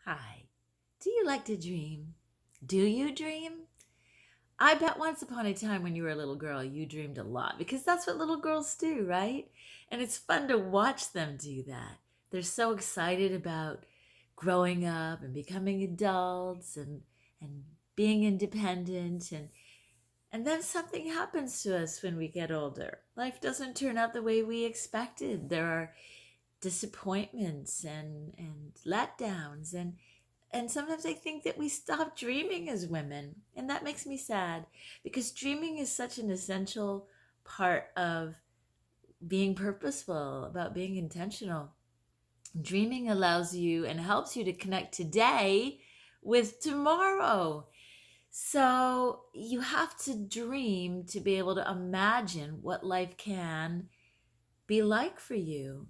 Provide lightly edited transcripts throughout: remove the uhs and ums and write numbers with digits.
Hi. Do you like to dream? Do you dream? I bet once upon a time when you were a little girl, you dreamed a lot because that's what little girls do, right? And it's fun to watch them do that. They're so excited about growing up and becoming adults and being independent and then something happens to us when we get older. Life doesn't turn out the way we expected. There are disappointments and letdowns and sometimes I think that we stop dreaming as women. And that makes me sad because dreaming is such an essential part of being purposeful, about being intentional. Dreaming allows you and helps you to connect today with tomorrow. So you have to dream to be able to imagine what life can be like for you.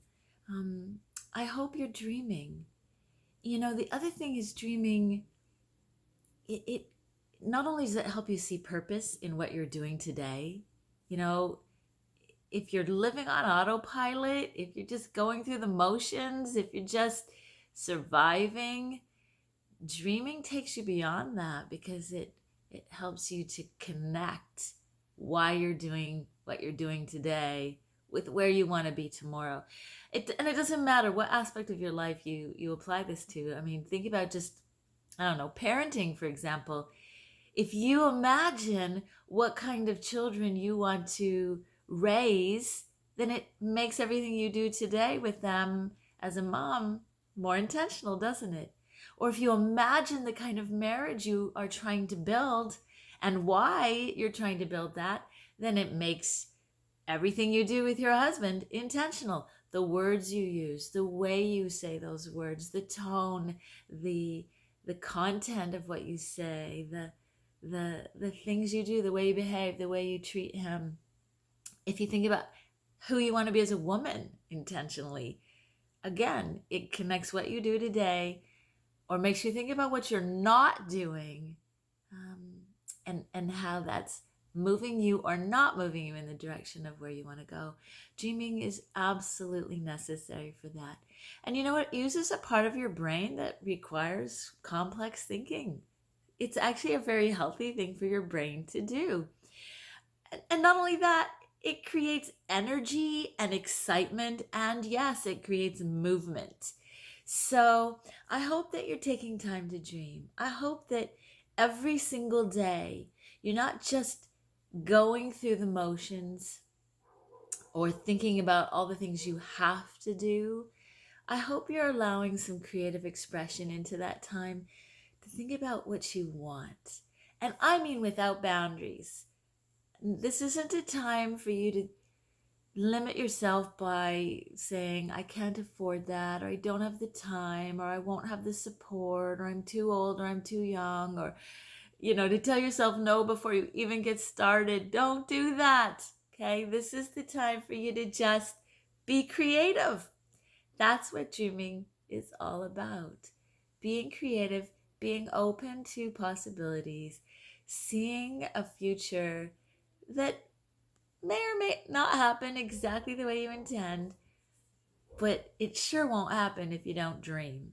Um, I hope you're dreaming. The other thing is dreaming it not only does it help you see purpose in what you're doing today, you know, if you're living on autopilot, if you're just going through the motions, if you're just surviving, dreaming takes you beyond that because it helps you to connect why you're doing what you're doing today with where you want to be tomorrow. And it doesn't matter what aspect of your life you apply this to. I mean, think about just, I don't know, parenting, for example. If you imagine what kind of children you want to raise, then it makes everything you do today with them as a mom more intentional, doesn't it? Or if you imagine the kind of marriage you are trying to build and why you're trying to build that, then it makes everything you do with your husband intentional. The words you use, the way you say those words, the tone, the the content of what you say, the things you do, the way you behave, the way you treat him. If you think about who you want to be as a woman intentionally, again, it connects what you do today or makes you think about what you're not doing, um, and how that's moving you or not moving you in the direction of where you want to go. Dreaming is absolutely necessary for that. And you know what? It uses a part of your brain that requires complex thinking. It's actually a very healthy thing for your brain to do. And not only that, it creates energy and excitement. And yes, it creates movement. So I hope that you're taking time to dream. I hope that every single day you're not just going through the motions or thinking about all the things you have to do. I hope you're allowing some creative expression into that time to think about what you want. And I mean without boundaries. This isn't a time for you to limit yourself by saying, I can't afford that, or I don't have the time, or I won't have the support, or I'm too old, or I'm too young, or, to tell yourself no before you even get started. Don't do that. Okay. This is the time for you to just be creative. That's what dreaming is all about. Being creative, being open to possibilities, seeing a future that may or may not happen exactly the way you intend, but it sure won't happen if you don't dream.